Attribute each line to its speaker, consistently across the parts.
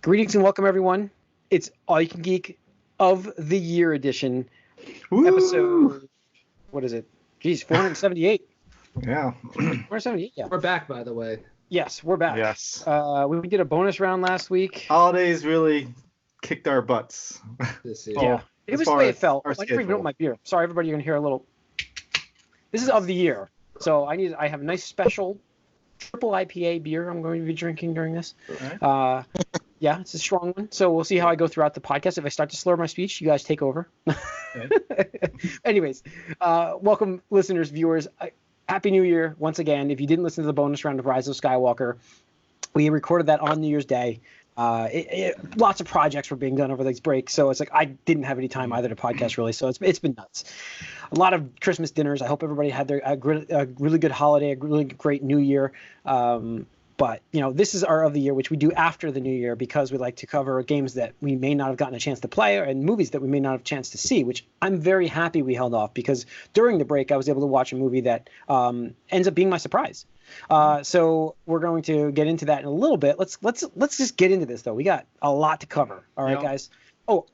Speaker 1: Greetings and welcome, everyone. It's All You Can Geek of the Year edition.
Speaker 2: Woo!
Speaker 1: Episode, what is it? Geez, 478.
Speaker 2: Yeah.
Speaker 1: 478, yeah.
Speaker 3: We're back, by the way.
Speaker 1: Yes, we're back.
Speaker 2: Yes.
Speaker 1: We did a bonus round last week.
Speaker 2: Holidays really kicked our butts.
Speaker 3: This is
Speaker 1: Yeah. It was the way it felt.
Speaker 2: our
Speaker 1: I never even
Speaker 2: schedule.
Speaker 1: opened my beer. Sorry, everybody, you're going to hear a little. This is of the year. So I have a nice special triple IPA beer I'm going to be drinking during this.
Speaker 2: Alright.
Speaker 1: Yeah, it's a strong one. So we'll see how I go throughout the podcast. If I start to slur my speech, you guys take over. Anyways, welcome, listeners, viewers. Happy New Year once again. If you didn't listen to the bonus round of Rise of Skywalker, we recorded that on New Year's Day. Lots of projects were being done over these breaks, so it's like I didn't have any time either to podcast really. So it's been nuts. A lot of Christmas dinners. I hope everybody had a really good holiday, a really great New Year. But this is our of the year, which we do after the new year because we like to cover games that we may not have gotten a chance to play and movies that we may not have a chance to see, which I'm very happy we held off because during the break I was able to watch a movie that ends up being my surprise. So we're going to get into that in a little bit. Let's just get into this though. We got a lot to cover. All right, guys. Oh,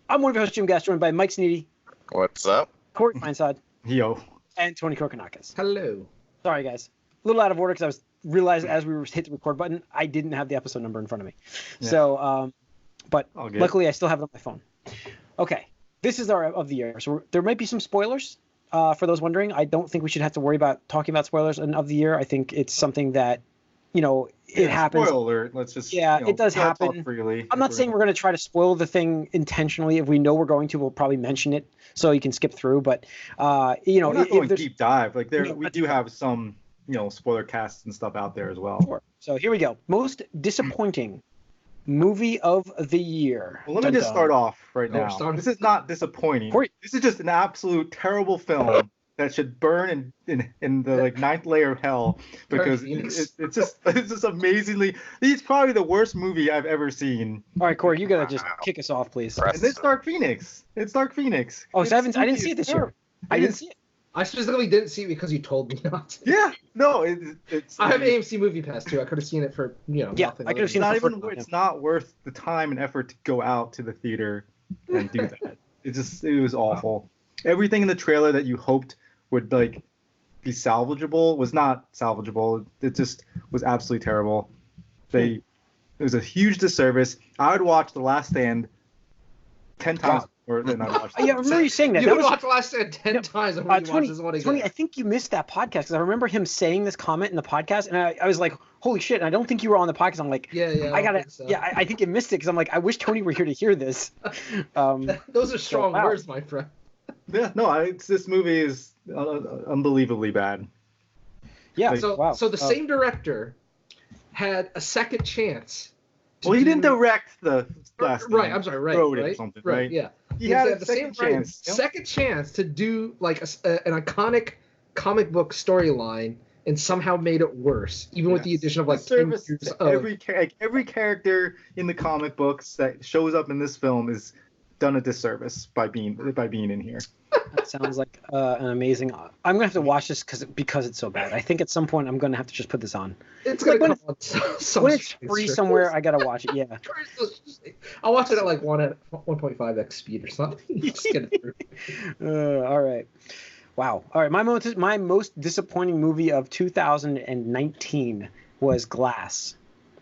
Speaker 1: I'm one of your hosts, Jim Gass, joined by Mike Sneedy.
Speaker 4: What's up?
Speaker 1: Corey Feinsod.
Speaker 2: Yo.
Speaker 1: And Tony Kokonakis.
Speaker 3: Hello.
Speaker 1: Sorry, guys. A little out of order because I realized as we were hit the record button, I didn't have the episode number in front of me. Yeah. So, but luckily I still have it on my phone. Okay, this is our of the year. So there might be some spoilers for those wondering. I don't think we should have to worry about talking about spoilers of the year. I think it's something that, it happens.
Speaker 2: Spoiler alert. Let's just
Speaker 1: it does happen.
Speaker 2: Freely
Speaker 1: I'm not saying we're going to try to spoil the thing intentionally. If we know we're going to, we'll probably mention it so you can skip through. But
Speaker 2: we're not going deep dive. Like we do have some. Spoiler casts and stuff out there as well.
Speaker 1: Sure. So here we go. Most disappointing movie of the year.
Speaker 2: Well, let me just start off right now. This is not disappointing. This is just an absolute terrible film that should burn in the ninth layer of hell because it's just amazingly. It's probably the worst movie I've ever seen.
Speaker 1: All right, Corey, you gotta just kick us off, please.
Speaker 2: And it's Dark Phoenix. It's Dark Phoenix.
Speaker 1: Oh, so I didn't see it this year. I didn't see it.
Speaker 3: I specifically didn't see it because you told me not to.
Speaker 2: Yeah, no, it's.
Speaker 3: I have AMC Movie Pass too. I could have seen it for nothing.
Speaker 1: I could have seen it.
Speaker 2: It's not worth the time and effort to go out to the theater and do that. It was awful. Everything in the trailer that you hoped would be salvageable was not salvageable. It just was absolutely terrible. It was a huge disservice. I would watch The Last Stand 10 times. Than I watched.
Speaker 1: Yeah, I remember you saying that.
Speaker 3: You would watch The Last Stand 10 times.
Speaker 1: Tony, I think you missed that podcast because I remember him saying this comment in the podcast, and I was like, "Holy shit!" And I don't think you were on the podcast. I'm like, I think you missed it because I'm like, I wish Tony were here to hear this.
Speaker 3: Those are strong words, my friend.
Speaker 2: Yeah, no, this movie is unbelievably bad.
Speaker 1: Yeah.
Speaker 3: So the same director had a second chance.
Speaker 2: Well, he didn't direct the last.
Speaker 3: Right. I'm sorry. Right.
Speaker 2: Wrote it
Speaker 3: right.
Speaker 2: or something. Right.
Speaker 3: Yeah.
Speaker 2: He had the same chance.
Speaker 3: Second chance to do like an iconic comic book storyline and somehow made it worse, even with the addition of like 10 years of
Speaker 2: every character in the comic books that shows up in this film is done a disservice by being in here.
Speaker 1: That sounds like an amazing. I'm gonna have to watch this because it's so bad. I think at some point I'm gonna have to just put this on.
Speaker 3: It's gonna come on
Speaker 1: when it's free somewhere. I gotta watch it. Yeah.
Speaker 3: I'll watch it at like 1.5x speed or something. Just get it through.
Speaker 1: All right. Wow. All right. My most disappointing movie of 2019 was Glass.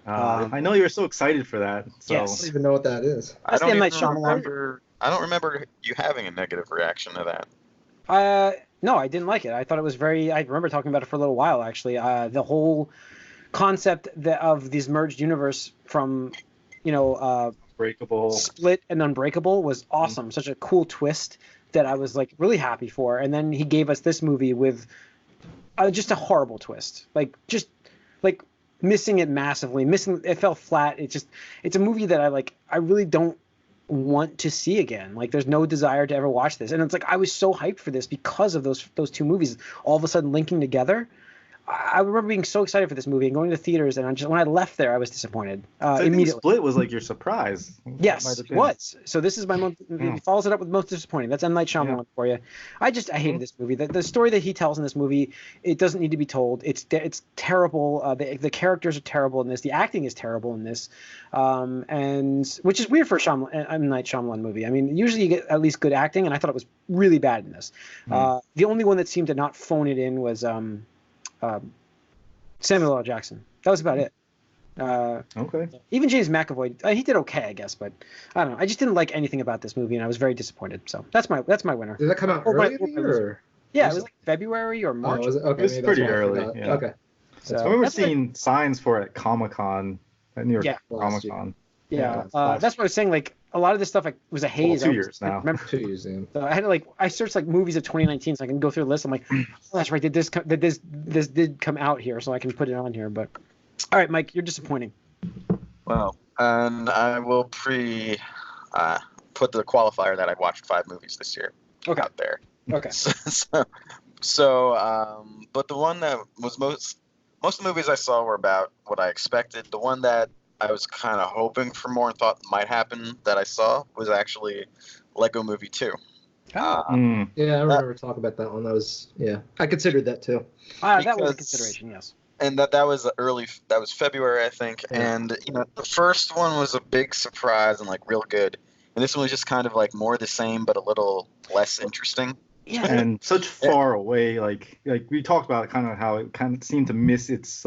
Speaker 2: I know you were so excited for that. So.
Speaker 1: Yes.
Speaker 3: I don't even know what that is.
Speaker 4: I don't remember you having a negative reaction to that.
Speaker 1: No, I didn't like it. I thought it was I remember talking about it for a little while, actually. The whole concept of this merged universe from,
Speaker 2: Breakable,
Speaker 1: Split and Unbreakable was awesome. Mm-hmm. Such a cool twist that I was like really happy for. And then he gave us this movie with just a horrible twist. Like missing it massively. It fell flat. It's a movie that I really don't want to see again. Like there's no desire to ever watch this. And it's like I was so hyped for this because of those two movies all of a sudden linking together. I remember being so excited for this movie and going to theaters, and when I left there, I was disappointed
Speaker 2: I
Speaker 1: immediately.
Speaker 2: think Split was like your surprise.
Speaker 1: Yes, it was. So this is my month. It follows it up with most disappointing. That's M. Night Shyamalan for you. I hated this movie. The story that he tells in this movie, it doesn't need to be told. It's terrible. The characters are terrible in this. The acting is terrible in this, and which is weird for a M. Night Shyamalan movie. I mean, usually you get at least good acting, and I thought it was really bad in this. The only one that seemed to not phone it in was Samuel L. Jackson. That was about it.
Speaker 2: Okay.
Speaker 1: Even James McAvoy, he did okay, I guess, but I don't know. I just didn't like anything about this movie, and I was very disappointed. So that's my winner.
Speaker 3: Did that come out early in the year?
Speaker 1: Yeah, it was like February or March.
Speaker 3: Oh, was it? Okay,
Speaker 2: it was pretty early. Yeah.
Speaker 3: Okay.
Speaker 1: So
Speaker 2: I remember seeing signs for it at Comic-Con, at New York Comic-Con.
Speaker 1: Yeah, that's what I was saying. Like a lot of this stuff was a haze.
Speaker 2: 2 years now.
Speaker 1: Remember
Speaker 3: 2 years in.
Speaker 1: So I had to I searched movies of 2019 so I can go through the list. I'm like, oh, that's right. This did come out here, so I can put it on here. But all right, Mike, you're disappointing.
Speaker 4: Well, and I will put the qualifier that I watched 5 movies this year out there.
Speaker 1: Okay.
Speaker 4: But the one that was most of the movies I saw were about what I expected. The one that I was kind of hoping for more and thought might happen that I saw was actually Lego Movie 2.
Speaker 3: Yeah, I remember talking about that one. I considered that too.
Speaker 1: That was a consideration, yes.
Speaker 4: And that was February, I think. Yeah. And the first one was a big surprise and real good. And this one was just kind of more the same but a little less interesting.
Speaker 1: Yeah.
Speaker 2: And such far away, like we talked about kind of how it kind of seemed to miss its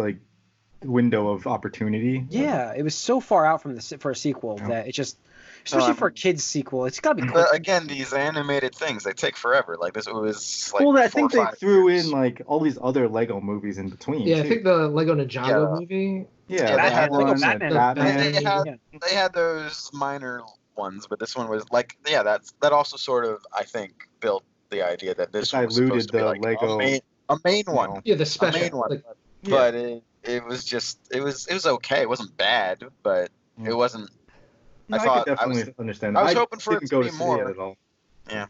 Speaker 2: window of opportunity.
Speaker 1: Yeah, it was so far out for a sequel that it just, especially for a kids sequel, it's got to be cool.
Speaker 4: Again, these animated things, they take forever. This was
Speaker 2: I think they threw in all these other Lego movies in between.
Speaker 3: Yeah, too. I think the Lego Ninjago movie.
Speaker 2: Yeah, they had
Speaker 1: Lego Batman.
Speaker 4: They had those minor ones, but this one was that also sort of, I think, built the idea that this one was supposed to be
Speaker 2: Lego
Speaker 4: a main one.
Speaker 3: Yeah, the special
Speaker 4: main one. But it was just it was okay. It wasn't bad, but it wasn't.
Speaker 2: No, I could definitely understand that.
Speaker 4: I was hoping for it to be more.
Speaker 2: At all.
Speaker 4: Yeah.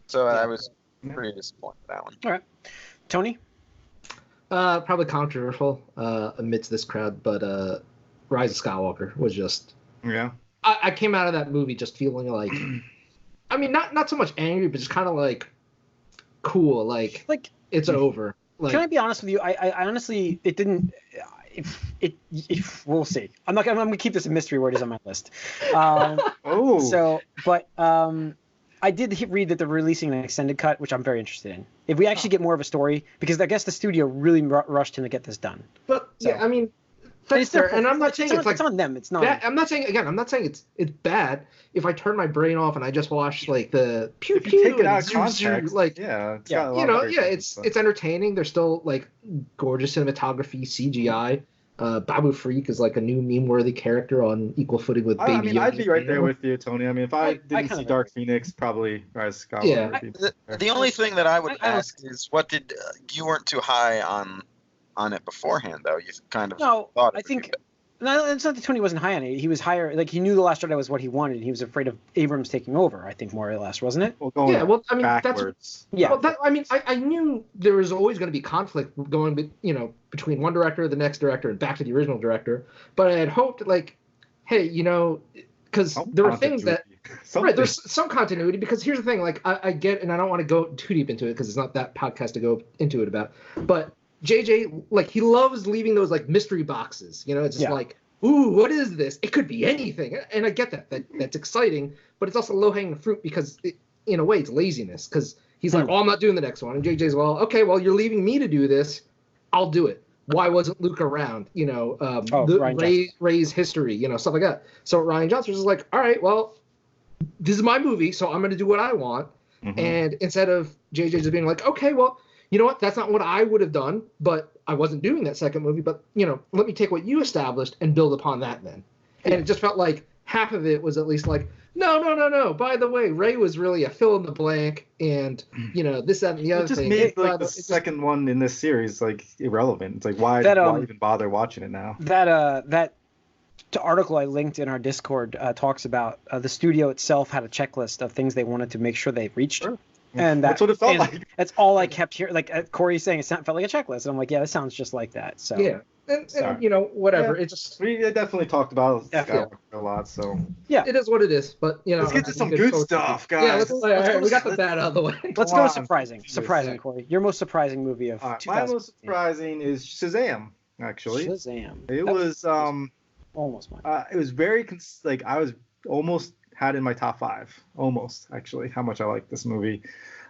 Speaker 4: So I was pretty disappointed with that one.
Speaker 1: All right, Tony.
Speaker 3: Probably controversial amidst this crowd, but Rise of Skywalker was just.
Speaker 2: Yeah.
Speaker 3: I came out of that movie just feeling like, I mean, not so much angry, but just kind of cool, it's over.
Speaker 1: Can I be honest with you? I honestly, it didn't. We'll see. I'm gonna keep this a mystery where it is on my list. So, but I did read that they're releasing an extended cut, which I'm very interested in. If we actually get more of a story, because I guess the studio really rushed him to get this done.
Speaker 3: But I mean, that's fair. And I'm not saying
Speaker 1: it's on them. It's not.
Speaker 3: I'm not saying it's bad. If I turn my brain off and I just watch the pew
Speaker 2: if
Speaker 3: pew
Speaker 2: you take it out of
Speaker 3: context, it's entertaining. There's still gorgeous cinematography, CGI. Babu Freak is a new meme-worthy character on equal footing with Baby Yoda.
Speaker 2: I'd be right there with you, Tony. I mean, if I didn't see Dark Phoenix, probably Rise of Skywalker.
Speaker 4: Yeah. The only thing that I would ask is, what did you weren't too high on it beforehand, though? You kind of thought
Speaker 1: I think. No, it's not that Tony wasn't high on it. He was higher. He knew The Last Jedi was what he wanted, and he was afraid of Abrams taking over. I think more or less, wasn't it?
Speaker 2: Well, backwards.
Speaker 3: I knew there was always going to be conflict going, between one director, the next director, and back to the original director. But I had hoped, hey, because there were things that there's some continuity. Because here's the thing, I get, and I don't want to go too deep into it because it's not that podcast to go into it about, but. JJ, he loves leaving those mystery boxes. It's just ooh, what is this? It could be anything. And I get that's exciting, but it's also low-hanging fruit because in a way it's laziness. Because he's like, I'm not doing the next one. And JJ's, okay, well, you're leaving me to do this. I'll do it. Why wasn't Luke around? Ray's history, stuff like that. So Ryan Johnson was all right, well, this is my movie, so I'm going to do what I want. Mm-hmm. And instead of JJ just being okay, well, you know what? That's not what I would have done, but I wasn't doing that second movie. But, let me take what you established and build upon that then. And it just felt like half of it was at least no. By the way, Ray was really a fill in the blank and, this, that, and the other thing.
Speaker 2: It just made the second one in this series irrelevant. It's why even bother watching it now?
Speaker 1: That article I linked in our Discord talks about the studio itself had a checklist of things they wanted to make sure they reached.
Speaker 2: Sure.
Speaker 1: And
Speaker 2: that's what it felt like.
Speaker 1: That's all I kept hearing. Like Corey's saying, it felt like a checklist. And I'm like, yeah, that sounds just like that. So
Speaker 3: yeah, and you know, whatever.
Speaker 2: Yeah.
Speaker 3: It just
Speaker 2: We definitely talked about
Speaker 1: Yeah.
Speaker 2: Skywalker a lot, so
Speaker 1: yeah,
Speaker 3: it is what it is. But you know,
Speaker 2: let's get to
Speaker 3: I
Speaker 2: some
Speaker 3: think
Speaker 2: good
Speaker 3: it's
Speaker 2: stuff, guys.
Speaker 3: Yeah, let's, all right, we got the
Speaker 2: let's-
Speaker 3: bad out of the way.
Speaker 1: let's
Speaker 2: Come
Speaker 1: go
Speaker 2: on.
Speaker 1: to surprising.
Speaker 2: Jesus.
Speaker 1: Surprising, Corey. Your most surprising movie of
Speaker 2: my
Speaker 1: 2000.
Speaker 2: most surprising is Shazam. Actually,
Speaker 1: Shazam.
Speaker 2: it
Speaker 1: That
Speaker 2: was
Speaker 1: almost mine.
Speaker 2: it was very like I was almost had in my top 5, almost actually, how much I like this movie.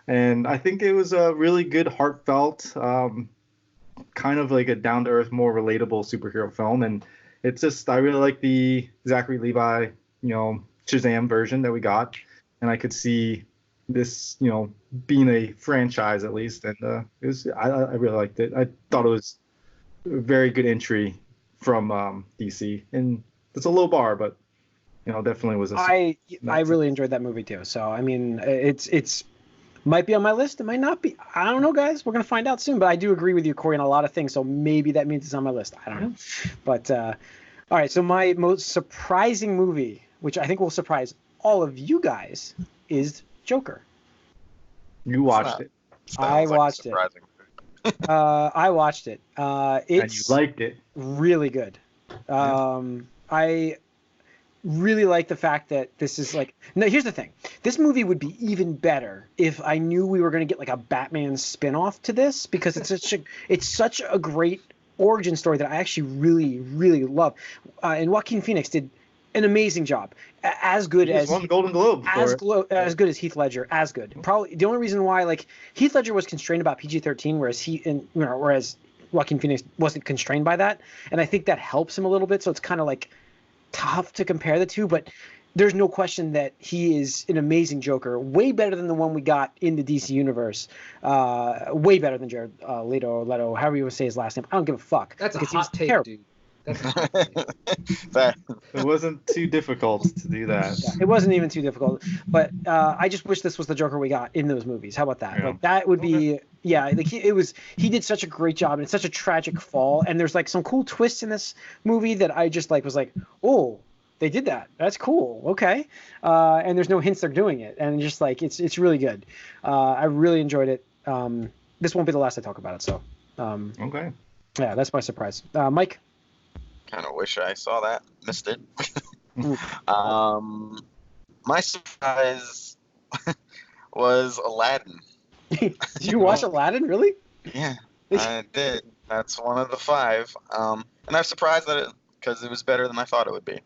Speaker 2: And I think it was a really good, heartfelt, kind of like a down-to-earth, more relatable superhero film. And it's just, I really like the Zachary Levi, Shazam version that we got. And I could see this, being a franchise at least. And it was, I really liked it. I thought it was a very good entry from DC. And it's a low bar, but, definitely was
Speaker 1: I really enjoyed that movie too. So, I mean, it's might be on my list. It might not be. I don't know, guys. We're going to find out soon. But I do agree with you, Corey, on a lot of things. So maybe that means it's on my list. I don't know. But all right. So my most surprising movie, which I think will surprise all of you guys, is Joker.
Speaker 2: You watched it.
Speaker 1: I watched it. I watched it.
Speaker 2: And you liked it.
Speaker 1: Really good. I really like the fact that this is like. No, here's the thing. This movie would be even better if I knew we were going to get like a Batman spin-off to this, because it's such a great origin story that I actually really, really love. And Joaquin Phoenix did an amazing job. As good
Speaker 2: He
Speaker 1: as
Speaker 2: won the Golden Globe for it.
Speaker 1: as good as Heath Ledger. As good. Probably the only reason why, like, Heath Ledger was constrained about PG-13, whereas Joaquin Phoenix wasn't constrained by that, and I think that helps him a little bit. So it's kind of like tough to compare the two, but there's no question that he is an amazing Joker, way better than the one we got in the DC universe, way better than Jared Leto, however you would say his last name. I don't give a fuck.
Speaker 3: That's a
Speaker 1: because he was
Speaker 3: hot take,
Speaker 1: terrible.
Speaker 3: dude. That's a hot take.
Speaker 2: It wasn't too difficult to do that.
Speaker 1: Yeah, it wasn't even too difficult, but I just wish this was the Joker we got in those movies. How about that?
Speaker 2: Yeah.
Speaker 1: Like, that would be, yeah. Like he did such a great job, and it's such a tragic fall. And there's like some cool twists in this movie that I just was like, oh, they did that. That's cool. Okay. And there's no hints they're doing it, and just like it's really good. I really enjoyed it. This won't be the last I talk about it. So.
Speaker 2: Okay.
Speaker 1: Yeah, that's my surprise. Mike.
Speaker 4: Kind of wish I saw that. Missed it. My surprise was Aladdin.
Speaker 1: Did you watch Aladdin? Really?
Speaker 4: Yeah, I did. That's one of the 5. And I'm surprised that because it was better than I thought it would be.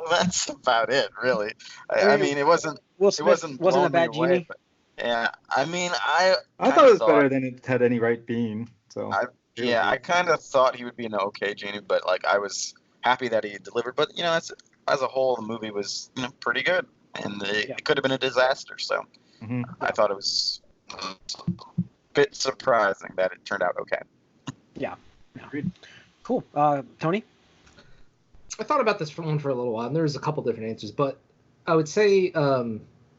Speaker 4: That's about it, really. I mean, it wasn't.
Speaker 1: Will Smith wasn't a bad genie.
Speaker 4: Yeah, I mean, I
Speaker 2: thought it was better than it had any right being. So.
Speaker 4: I kind of thought he would be an okay genie, but like I was happy that he delivered. But as a whole, the movie was pretty good, and it could have been a disaster. So I thought it was a bit surprising that it turned out okay. Yeah.
Speaker 1: Cool. Tony?
Speaker 3: I thought about this one for a little while, and there was a couple different answers, but I would say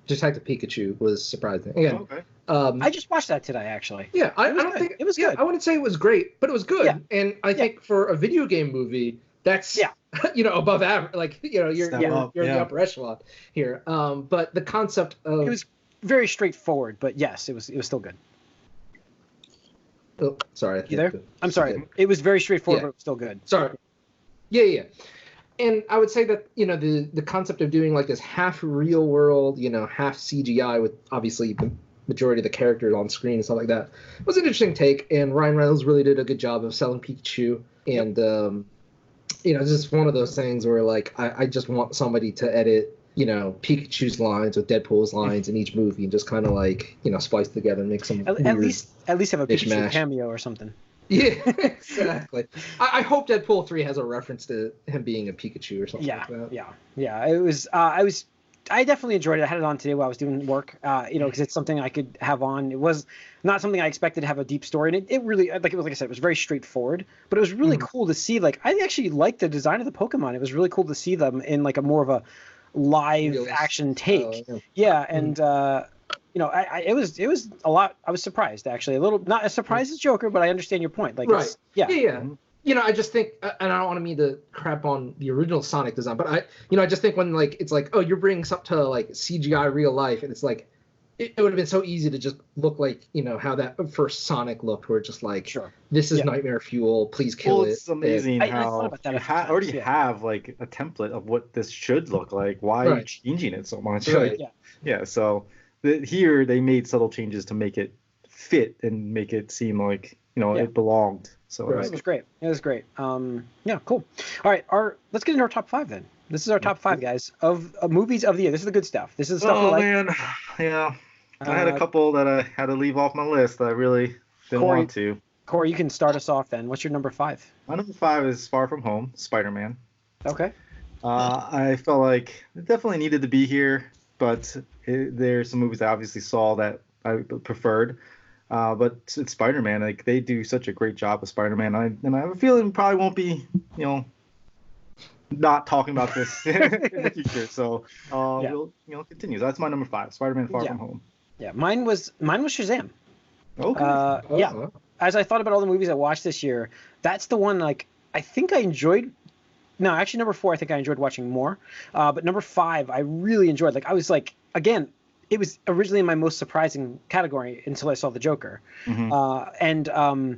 Speaker 3: Detective Pikachu was surprising. Again,
Speaker 2: Okay.
Speaker 1: I just watched that today, actually.
Speaker 3: Yeah, I don't think
Speaker 1: it was good.
Speaker 3: I wouldn't say it was great, but it was good.
Speaker 1: Yeah.
Speaker 3: And I think for a video game movie, that's above average. Like you're in the upper echelon here. But the concept of
Speaker 1: it was very straightforward, but yes, it was still good.
Speaker 3: Oh, sorry.
Speaker 1: You there? I'm sorry. It was very straightforward, but it was still good.
Speaker 3: Sorry. Yeah. And I would say that the concept of doing like this half real world, half CGI with obviously the majority of the characters on screen and stuff like that was an interesting take. And Ryan Reynolds really did a good job of selling Pikachu. And it's just one of those things where like I just want somebody to edit Pikachu's lines with Deadpool's lines in each movie and just kind of like splice together and make some
Speaker 1: at least have a Pikachu
Speaker 3: mishmash.
Speaker 1: cameo or something.
Speaker 3: Yeah, exactly. I hope Deadpool 3 has a reference to him being a Pikachu or something like that.
Speaker 1: Yeah. It was. I definitely enjoyed it. I had it on today while I was doing work. Because it's something I could have on. It was not something I expected to have a deep story, and it really, like I said, it was very straightforward. But it was really cool to see. Like, I actually liked the design of the Pokemon. It was really cool to see them in like a more of a live action take. And. It was a lot. I was surprised, actually, a little, not as surprised as Joker, but I understand your point. Like,
Speaker 3: right.
Speaker 1: Yeah.
Speaker 3: I just think, and I don't want to mean to crap on the original Sonic design, but I just think when like it's like, oh, you're bringing something to like CGI real life, and it's like, it would have been so easy to just look like, how that first Sonic looked, where it's just like,
Speaker 1: Sure.
Speaker 3: this is nightmare fuel, please kill it.
Speaker 2: It's amazing
Speaker 1: I thought
Speaker 2: how
Speaker 1: about that
Speaker 2: you
Speaker 1: a few times,
Speaker 2: already have like a template of what this should look like. Why are you changing it so much?
Speaker 3: Right.
Speaker 2: Yeah. So here they made subtle changes to make it fit and make it seem like it belonged. So
Speaker 1: it was great. It was great. Yeah, cool. All right, let's get into our top 5 then. This is our top 5, guys, of movies of the year. This is the good stuff. This is the stuff we like.
Speaker 2: Man, yeah. I had a couple that I had to leave off my list that I really didn't want to.
Speaker 1: Corey, you can start us off then. What's your number 5?
Speaker 2: My number 5 is Far From Home, Spider-Man.
Speaker 1: Okay.
Speaker 2: I felt like it definitely needed to be here, but there's some movies I obviously saw that I preferred. But it's Spider-Man. Like, they do such a great job with Spider-Man. And I have a feeling probably won't be, not talking about this in the future. So we'll continue. So that's my number 5, Spider-Man Far From Home.
Speaker 1: Yeah, mine was Shazam.
Speaker 2: Okay.
Speaker 1: Yeah. As I thought about all the movies I watched this year, that's the one I think I enjoyed. No, actually number 4 I think I enjoyed watching more. But number 5 I really enjoyed. I was again, it was originally in my most surprising category until I saw The Joker.
Speaker 2: Mm-hmm.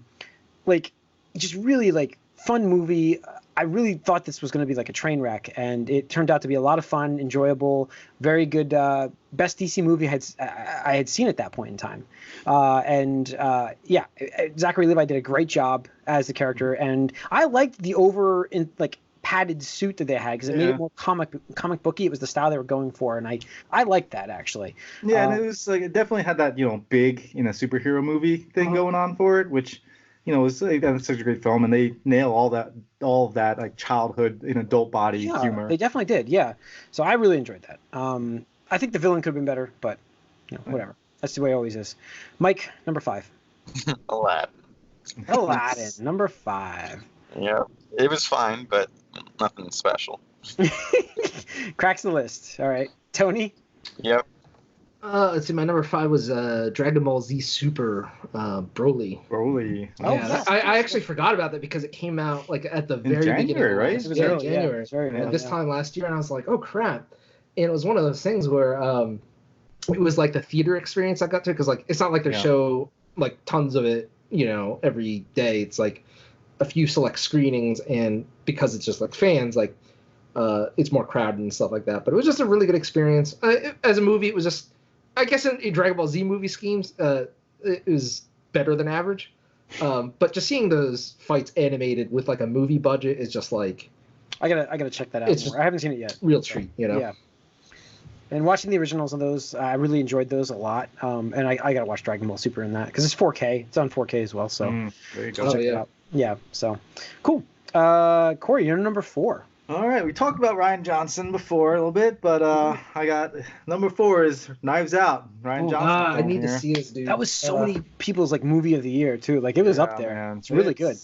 Speaker 1: Just really fun movie. I really thought this was going to be like a train wreck, and it turned out to be a lot of fun, enjoyable, very good. Best DC movie I had seen at that point in time. Zachary Levi did a great job as the character, and I liked the padded suit that they had because it made it more comic booky. It was the style they were going for, and I liked that actually.
Speaker 2: Yeah, and it was it definitely had that big superhero movie thing going on for it, which. It's such a great film, and they nail all of that childhood in adult body humor.
Speaker 1: They definitely did, yeah. So I really enjoyed that. I think the villain could have been better, but whatever. That's the way it always is. Mike, number 5. Aladdin, number 5.
Speaker 4: Yeah, it was fine, but nothing special.
Speaker 1: Cracks the list. All right, Tony.
Speaker 4: Yep.
Speaker 3: Let's see. My number 5 was Dragon Ball Z Super Broly.
Speaker 2: Broly.
Speaker 3: Yeah, I actually forgot about that because it came out at the very beginning,
Speaker 2: right?
Speaker 3: It was January. This time last year, and I was like, oh crap! And it was one of those things where it was like the theater experience I got to, because it's not like they show tons of it, every day. It's like a few select screenings, and because it's just fans, it's more crowded and stuff like that. But it was just a really good experience. As a movie, it was just. I guess in Dragon Ball Z movie schemes, it was better than average. But just seeing those fights animated with a movie budget is just I
Speaker 1: gotta check that out. I haven't seen it yet.
Speaker 3: Real treat,
Speaker 1: Yeah. And watching the originals of those, I really enjoyed those a lot. And I gotta watch Dragon Ball Super in that because it's 4K. It's on 4K as well. So
Speaker 2: there you go.
Speaker 1: Check it out. Yeah. So cool. Corey, you're number 4.
Speaker 2: All right, we talked about Rian Johnson before a little bit, but I got number 4 is Knives Out. Rian Johnson.
Speaker 3: I need to see this, dude.
Speaker 1: That was so many people's movie of the year too. It was up there.
Speaker 2: Man.
Speaker 1: It's really good.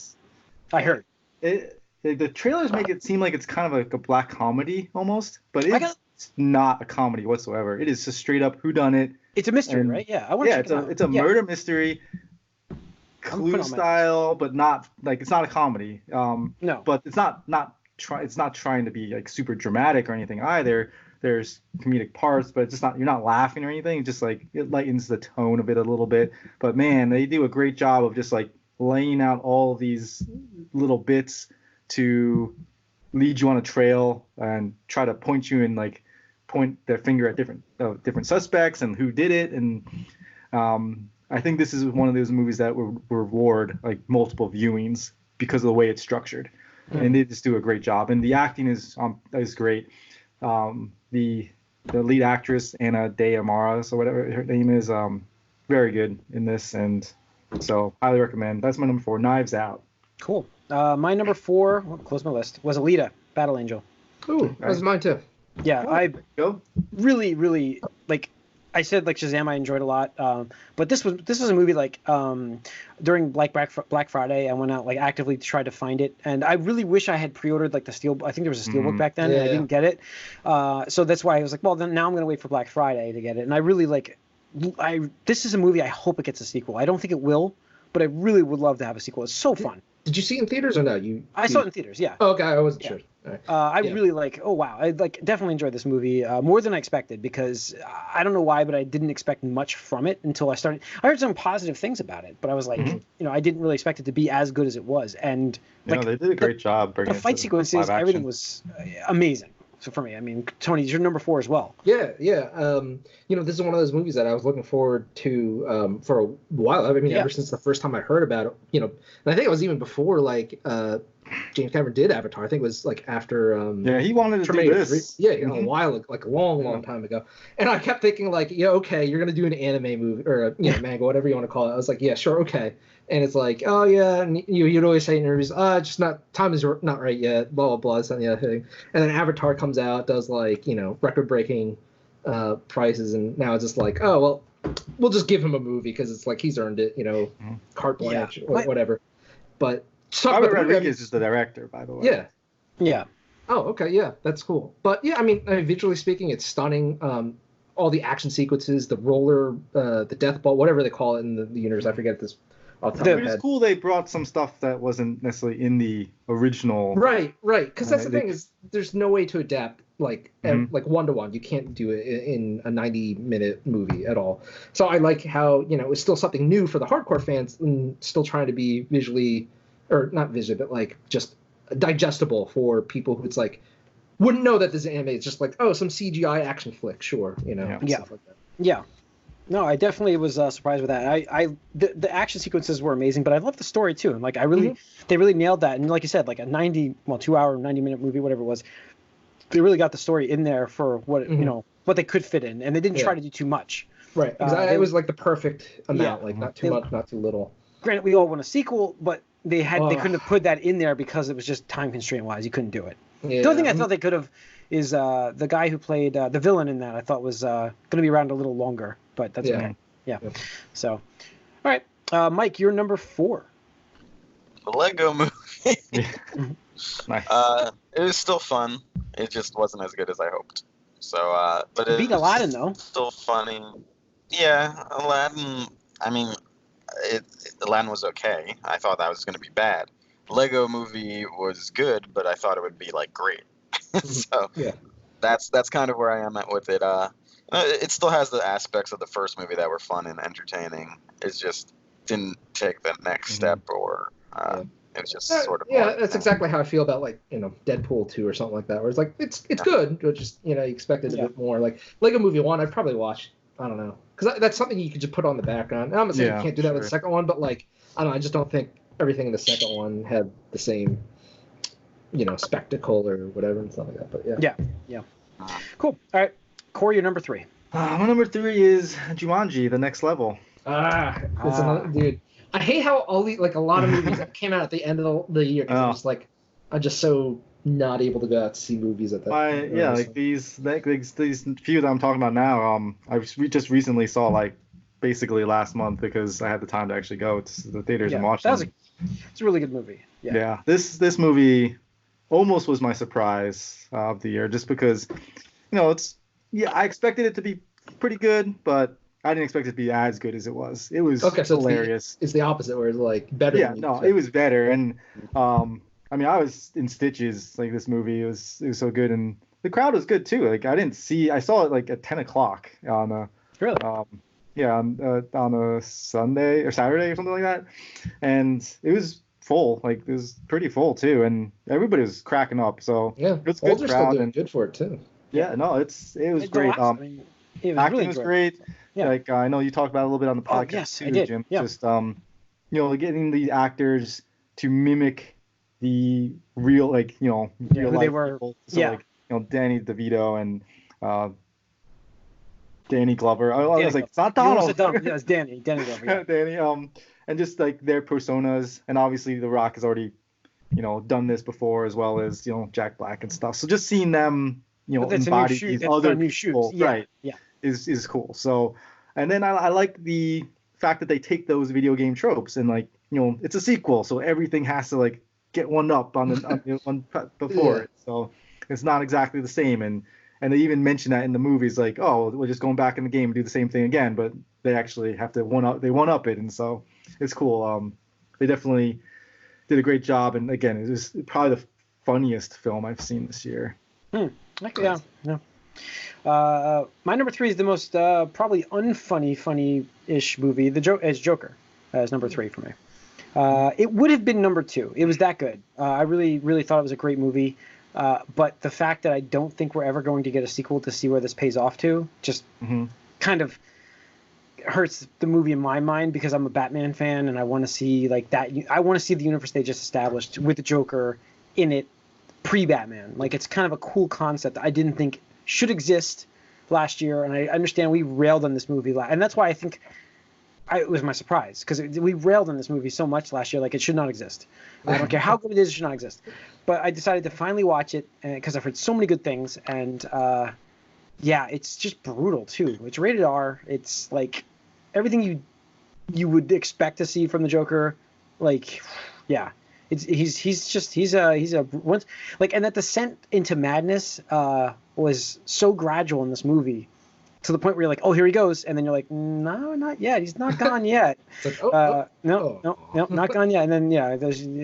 Speaker 1: I heard.
Speaker 2: The trailers make it seem like it's kind of a black comedy almost, but it's not a comedy whatsoever. It is just straight up whodunit.
Speaker 1: It's a mystery, right? Yeah, I want to check it out.
Speaker 2: It's a murder mystery. Clue style, but not it's not a comedy.
Speaker 1: No.
Speaker 2: But it's not trying to be super dramatic or anything either. There's comedic parts, but it's just not, you're not laughing or anything. It's just it lightens the tone of it a little bit. But man, they do a great job of just laying out all these little bits to lead you on a trail and try to point you and point their finger at different suspects and who did it. And I think this is one of those movies that will reward multiple viewings because of the way it's structured. And they just do a great job, and the acting is great. The lead actress Anna de Armas, or whatever her name is, very good in this, and so highly recommend. That's my number 4, Knives Out.
Speaker 1: Cool. My number 4, close my list, was Alita, Battle Angel.
Speaker 3: Ooh, that was mine too.
Speaker 1: Yeah, I really, really I said Shazam I enjoyed a lot, but this was a movie during Black Friday I went out actively to try to find it, and I really wish I had pre-ordered the steel. I think there was a steelbook back then, and I didn't get it, so that's why I was well then now I'm gonna wait for Black Friday to get it, and I really this is a movie I hope it gets a sequel. I don't think it will, but I really would love to have a sequel. It's so fun.
Speaker 3: Did you see it in theaters or no?
Speaker 1: I saw it in theaters. Yeah.
Speaker 3: Oh, okay, I wasn't sure. All right.
Speaker 1: I really like. Oh wow, I definitely enjoyed this movie more than I expected because I don't know why, but I didn't expect much from it until I started. I heard some positive things about it, but I was like, I didn't really expect it to be as good as it was. And
Speaker 2: they did a great job bringing
Speaker 1: the fight sequences, everything was amazing. So for me, I mean, Tony, you're number 4 as well.
Speaker 3: Yeah. This is one of those movies that I was looking forward to for a while. I mean, ever since the first time I heard about it, and I think it was even before James Cameron did Avatar. I think it was after.
Speaker 2: He wanted to do this.
Speaker 3: A while, a long time ago. And I kept thinking okay, you're gonna do an anime movie or manga, whatever you want to call it. I was like, yeah, sure, okay. And it's like, oh yeah, and you'd always say in interviews, just time is not right yet, blah blah blah, this and the other thing. And then Avatar comes out, does record breaking prices, and now it's just oh well, we'll just give him a movie because it's he's earned it, carte blanche or whatever. But
Speaker 2: Robert Rodriguez is the director, by the way.
Speaker 3: Yeah.
Speaker 1: Yeah.
Speaker 3: Oh, okay, yeah, that's cool. But yeah, I mean, visually speaking, it's stunning. All the action sequences, the roller, the death ball, whatever they call it in the universe, I forget this.
Speaker 2: It's cool they brought some stuff that wasn't necessarily in the original.
Speaker 3: Right. Because that's the thing is, there's no way to adapt like 1-to-1. You can't do it in a 90-minute movie at all. So I like how it's still something new for the hardcore fans and still trying to be visually, or not visually, but just digestible for people who it's wouldn't know that this is anime. It's just some CGI action flick, sure, stuff like that.
Speaker 1: Yeah. No, I definitely was surprised with that. The action sequences were amazing, but I love the story too. And they really nailed that. And like you said, a 2-hour, 90-minute movie, whatever it was, they really got the story in there for what what they could fit in, and they didn't try to do too much.
Speaker 3: Right, it was the perfect amount, not too much, not too little.
Speaker 1: Granted, we all want a sequel, but they couldn't have put that in there because it was just time constraint wise. You couldn't do it. Yeah, the only thing I thought they could have is the guy who played the villain in that. I thought was going to be around a little longer, but that's okay. Yeah. So, all right, Mike, you're number 4.
Speaker 4: The Lego Movie.
Speaker 2: Nice.
Speaker 4: It was still fun. It just wasn't as good as I hoped. So, but it
Speaker 1: beat Aladdin though.
Speaker 4: Still funny. Yeah, Aladdin. I mean, Aladdin was okay. I thought that was going to be bad. Lego Movie was good, but I thought it would be great. So that's kind of where I am at with it. It still has the aspects of the first movie that were fun and entertaining. It just didn't take the next step, or it was just sort of.
Speaker 3: Yeah, that's exactly how I feel about Deadpool 2 or something like that. Where it's it's good, but just you expected a bit more. Lego Movie 1, I'd probably watch. I don't know, because that's something you could just put on the background. And I'm not saying you can't do that with the second one, but I don't know. I just don't think everything in the second one had the same, spectacle or whatever and stuff like that. But
Speaker 1: yeah. Cool. All right, Corey, you're number 3.
Speaker 2: My number 3 is Jumanji: The Next Level.
Speaker 3: That's another dude. I hate how all the a lot of movies that came out at the end of the year because I'm just so not able to go out to see movies at that.
Speaker 2: These few that I'm talking about now. We just recently saw basically last month because I had the time to actually go to the theaters and watch them.
Speaker 1: It's a really good movie.
Speaker 2: Yeah. This movie almost was my surprise of the year, just because I expected it to be pretty good, but I didn't expect it to be as good as it was. It was hilarious.
Speaker 3: It's the opposite, where it's better.
Speaker 2: Yeah, it was better, and I mean, I was in stitches. This movie, it was so good, and the crowd was good too. I saw it at 10 o'clock on a on a Sunday or Saturday or something like that, and it was full. It was pretty full too, and everybody was cracking up. So
Speaker 3: it was
Speaker 2: good
Speaker 3: crowd, still doing good for it too.
Speaker 2: Yeah, no, it was great.
Speaker 1: It was
Speaker 2: acting
Speaker 1: really
Speaker 2: was great. Yeah. I know you talked about it a little bit on the podcast too,
Speaker 1: I did.
Speaker 2: Jim.
Speaker 1: Yeah.
Speaker 2: Just getting the actors to mimic the real real life
Speaker 1: they were.
Speaker 2: people. So Danny DeVito and Danny Glover. I was it's not Donald.
Speaker 1: It's Danny Glover. Yeah.
Speaker 2: Danny. And just their personas, and obviously The Rock has already done this before, as well as Jack Black and stuff. So just seeing them embody these other people, right? Yeah, is cool. So, and then I like the fact that they take those video game tropes and it's a sequel, so everything has to get one up on the one before it. So it's not exactly the same, and they even mention that in the movies, we're just going back in the game and do the same thing again, but they actually have to one up it, and so it's cool. They definitely did a great job. And again, it was probably the funniest film I've seen this year.
Speaker 1: Yeah. My number 3 is the most probably funny-ish movie. Is Joker as number 3 for me. It would have been number 2. It was that good. I really, really thought it was a great movie. But the fact that I don't think we're ever going to get a sequel to see where this pays off to just kind of hurts the movie in my mind, because I'm a Batman fan and I want to see like that. I want to see the universe they just established with the Joker in it pre-Batman. Like, it's kind of a cool concept that I didn't think should exist last year. And I understand we railed on this movie, and that's why I think it was my surprise, because we railed on this movie so much last year. Like, it should not exist. I don't care how good it is, it should not exist. But I decided to finally watch it because I've heard so many good things. And yeah, it's just brutal too. It's rated R. It's like everything you would expect to see from the Joker. Like, yeah, he's a once, like, and that descent into madness was so gradual in this movie, to the point where you're like, oh, here he goes, and then you're like, no, not yet. He's not gone yet.
Speaker 3: Like,
Speaker 1: no, not gone yet. And then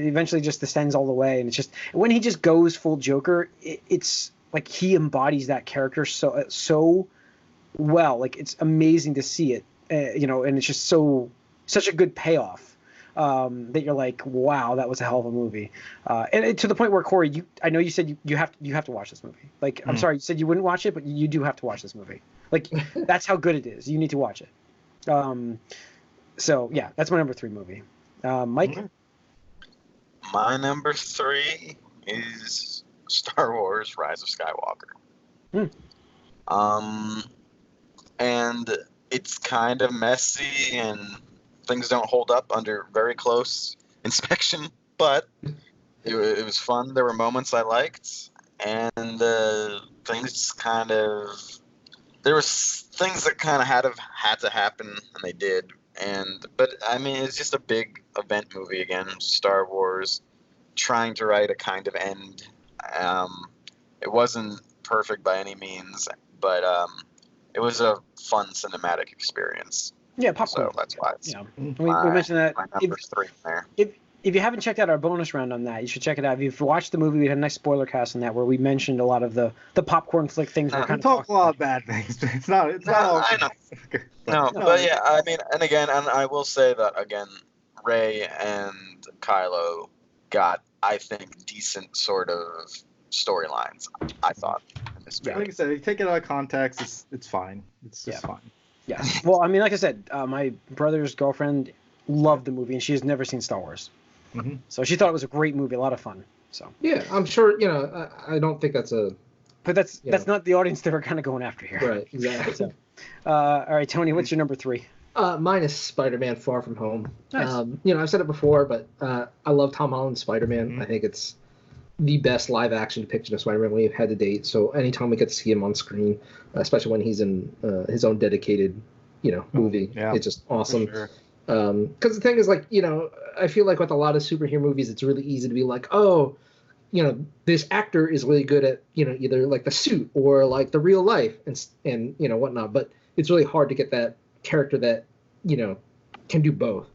Speaker 1: eventually just descends all the way, and it's just when he just goes full Joker, it's like he embodies that character so well. Like, it's amazing to see it, and it's just such a good payoff. That you're like, wow, that was a hell of a movie, and to the point where, Corey, I know you said you have to watch this movie. Like, I'm sorry, you said you wouldn't watch it, but you do have to watch this movie. Like, that's how good it is. You need to watch it. So yeah, that's my number 3 movie. Mike?
Speaker 4: My number 3 is Star Wars: Rise of Skywalker. And it's kind of messy and things don't hold up under very close inspection, but it was fun. There were moments I liked, and things kind of, there was things that kind of had to happen, and they did. But I mean, it's just a big event movie again. Star Wars trying to write a kind of end. It wasn't perfect by any means, but it was a fun cinematic experience.
Speaker 1: Yeah, popcorn.
Speaker 4: So that's why it's
Speaker 1: we mentioned that.
Speaker 4: My number 3 there.
Speaker 1: If you haven't checked out our bonus round on that, you should check it out. If you've watched the movie, we had a nice spoiler cast on that where we mentioned a lot of the popcorn flick things.
Speaker 2: We talk a lot of bad things, but it's not all.
Speaker 4: I know. But yeah, I mean, and I will say that again, Rey and Kylo got, I think, decent sort of storylines. I thought. In this movie.
Speaker 2: Like I said, if you take it out of context, it's fine. It's just fine.
Speaker 1: Yeah. Well, I mean, like I said, my brother's girlfriend loved the movie, and she has never seen Star Wars. So she thought it was a great movie, a lot of fun. So
Speaker 3: yeah, I'm sure. I don't think that's a.
Speaker 1: But that's not the audience that we're kind of going after here.
Speaker 3: Right. Exactly.
Speaker 1: So, all right, Tony, what's your number 3?
Speaker 3: Mine is Spider-Man: Far From Home.
Speaker 1: Nice.
Speaker 3: I've said it before, but I love Tom Holland's Spider-Man. I think it's the best live-action depiction of Spider-Man we've had to date. So anytime we get to see him on screen, especially when he's in his own dedicated, movie, it's just awesome.
Speaker 2: Sure.
Speaker 3: Because the thing is, like, I feel like with a lot of superhero movies, it's really easy to be like, oh, this actor is really good at, either like the suit or like the real life and whatnot. But it's really hard to get that character that, can do both.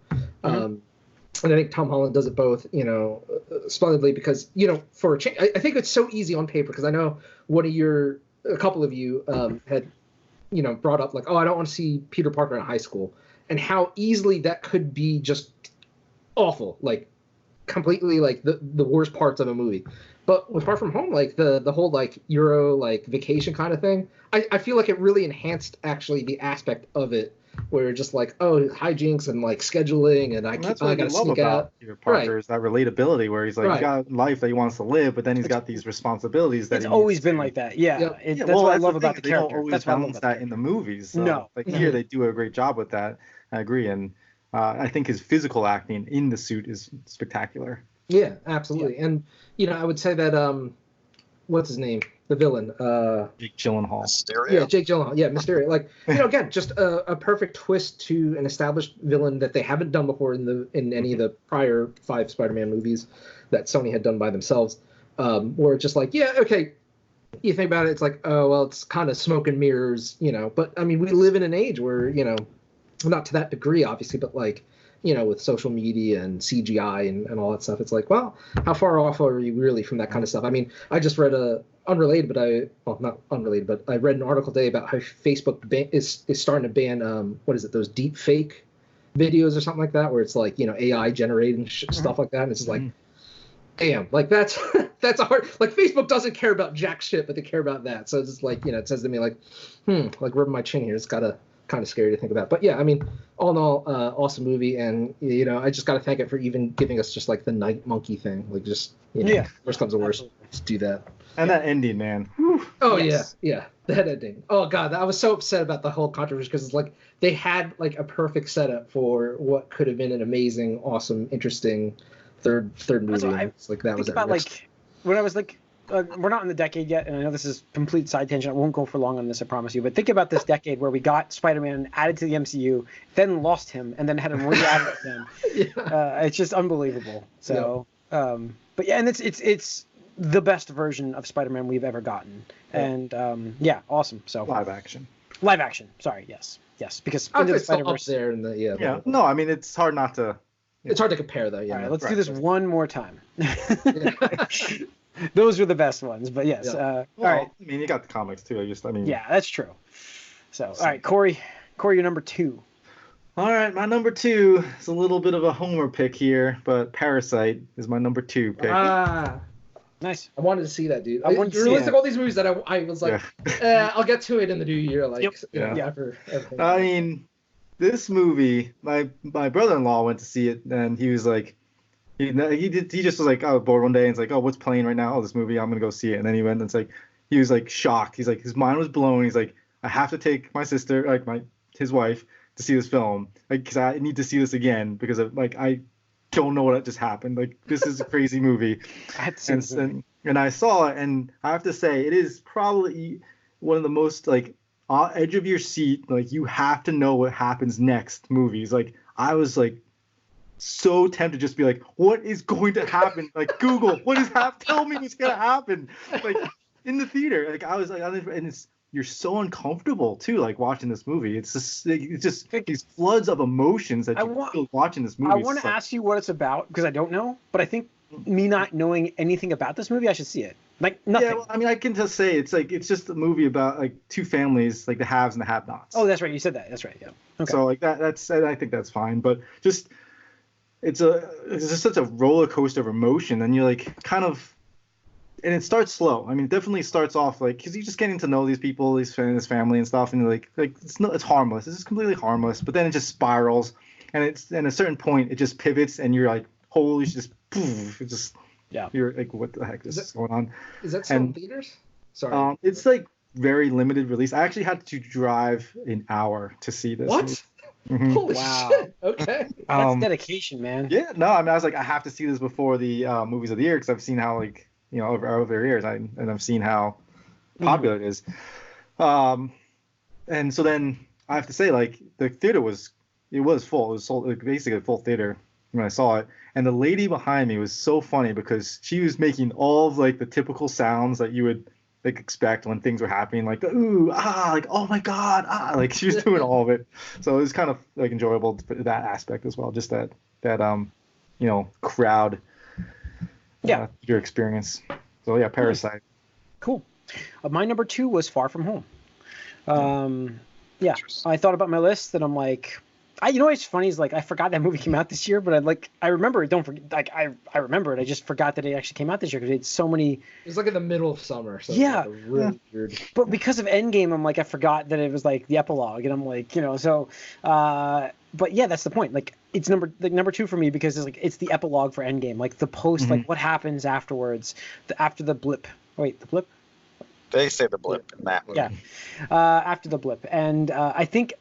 Speaker 3: And I think Tom Holland does it both, splendidly because, for a change, I think it's so easy on paper because I know a couple of you had, brought up like, oh, I don't want to see Peter Parker in high school. And how easily that could be just awful, like completely like the worst parts of a movie. But with Far From Home, like the whole like Euro like vacation kind of thing, I feel like it really enhanced actually the aspect of it where just like, oh, hijinks and like scheduling and I gotta sneak out.
Speaker 2: Peter Parker is that relatability where he's like, he's got a life that he wants to live, but then he's got these responsibilities that
Speaker 1: it's always been like that. That's what I love about the character.
Speaker 2: That's why I love that in the movies. So,
Speaker 1: no,
Speaker 2: here they do a great job with that. I agree, and I think his physical acting in the suit is spectacular.
Speaker 3: Yeah, absolutely. And I would say that what's his name, the villain,
Speaker 2: Jake Gyllenhaal.
Speaker 4: Mysterio.
Speaker 3: Yeah, Jake Gyllenhaal. Yeah, Mysterio. Like, again, just a perfect twist to an established villain that they haven't done before in any of the prior 5 Spider-Man movies that Sony had done by themselves. Where it's just like, yeah, okay. You think about it, it's like, oh well, it's kind of smoke and mirrors, But I mean, we live in an age where not to that degree, obviously, but like, with social media and CGI and all that stuff, it's like, well, how far off are you really from that kind of stuff? I mean, I just read not unrelated, but I read an article today about how Facebook is starting to ban what is it, those deep fake videos or something like that, where it's like, AI generating stuff like that, and it's just like, damn, like that's that's a hard, like Facebook doesn't care about jack shit, but they care about that. So it's just like, it says to me like, like rubbing my chin here. It's kind of scary to think about. But yeah, I mean, all in all, awesome movie, and I just got to thank it for even giving us just like the night monkey thing, like just worst comes to worst, just do that.
Speaker 2: And that ending, man.
Speaker 3: Whew. Oh yes. yeah, that ending. Oh god, I was so upset about the whole controversy because it's like they had like a perfect setup for what could have been an amazing, awesome, interesting third movie. It's like that was
Speaker 1: about like when I was like, we're not in the decade yet, and I know this is complete side tangent. I won't go for long on this, I promise you. But think about this decade where we got Spider-Man added to the MCU, then lost him, and then had him re-added again. It's just unbelievable. So, but yeah, and it's the best version of Spider-Man we've ever gotten, and awesome. So
Speaker 2: live action.
Speaker 1: Sorry, yes, because
Speaker 3: Into the Spider-Verse there in the
Speaker 2: No, I mean it's hard not to.
Speaker 3: It's hard to compare though. Yeah.
Speaker 1: All right, let's do this one more time. Those were the best ones, but yes. All right.
Speaker 2: I mean, you got the comics too.
Speaker 1: Yeah, that's true. So, all right, Corey, you're number 2.
Speaker 2: All right, my number 2 is a little bit of a homer pick here, but Parasite is my number 2 pick.
Speaker 1: Nice.
Speaker 3: I wanted to see that, dude.
Speaker 1: I wanted to see
Speaker 3: released all these movies that I was like, I'll get to it in the new year, like after everything.
Speaker 2: I mean, this movie, my brother-in-law went to see it, and he was like, he just was like, bored one day, and it's like, what's playing right now? This movie, I'm gonna go see it. And then he went, and it's like, he was like shocked. He's like, his mind was blown. He's like, I have to take my sister, like his wife, to see this film, like, because I need to see this again because of like I don't know what just happened. Like, this is a crazy movie.
Speaker 1: I had to see this movie.
Speaker 2: And I saw it, and I have to say, it is probably one of the most like edge of your seat, like you have to know what happens next movies. Like, I was like so tempted to just be like, what is going to happen? Like, Google, tell me what's gonna happen. Like, in the theater, like I was like, and you're so uncomfortable too, like watching this movie. It's just these floods of emotions that you feel watching this movie.
Speaker 1: I want to ask you what it's about because I don't know, but I think me not knowing anything about this movie, I should see it. Like nothing.
Speaker 2: Yeah, well, I mean, I can just say it's just a movie about like two families, like the haves and the have-nots.
Speaker 1: Oh, that's right. You said that. That's right. Yeah. Okay.
Speaker 2: So like that's I think that's fine, but just it's just such a roller coaster of emotion, and you're like kind of. And it starts slow. I mean, it definitely starts off like because you're just getting to know these people, this family and stuff, and you're like it's harmless. It's just completely harmless. But then it just spirals, and at a certain point it just pivots, and you're like, holy, just poof, it just You're like, what the heck is going on?
Speaker 3: Is that still in theaters? Sorry.
Speaker 2: It's like very limited release. I actually had to drive an hour to see this.
Speaker 3: What?
Speaker 2: Mm-hmm.
Speaker 3: Holy shit. Okay.
Speaker 1: That's dedication, man.
Speaker 2: Yeah. No, I mean, I was like, I have to see this before the movies of the year because I've seen how like. Over years, and I've seen how popular it is. And so then I have to say, like, the theater was full. It was sold, like, basically a full theater when I saw it. And the lady behind me was so funny because she was making all of, like, the typical sounds that you would, like, expect when things were happening. Like, the ooh, like, oh, my God, like, she was doing all of it. So it was kind of, like, enjoyable for that aspect as well. Just that crowd. Your experience. So yeah, Parasite.
Speaker 1: Cool. My number 2 was Far From Home. I thought about my list and I'm like, what's funny is like I forgot that movie came out this year, but I remember it. Don't forget, like I remember it. I just forgot that it actually came out this year because it's so many.
Speaker 3: It was like in the middle of summer. So
Speaker 1: yeah.
Speaker 3: Like really weird.
Speaker 1: But because of Endgame, I'm like I forgot that it was like the epilogue, and I'm like so. But yeah, that's the point. Like it's number 2 for me because it's the epilogue for Endgame, like the post, like what happens afterwards, after the blip. Wait, the blip?
Speaker 4: They say the blip in that movie.
Speaker 1: Yeah, after the blip, and I think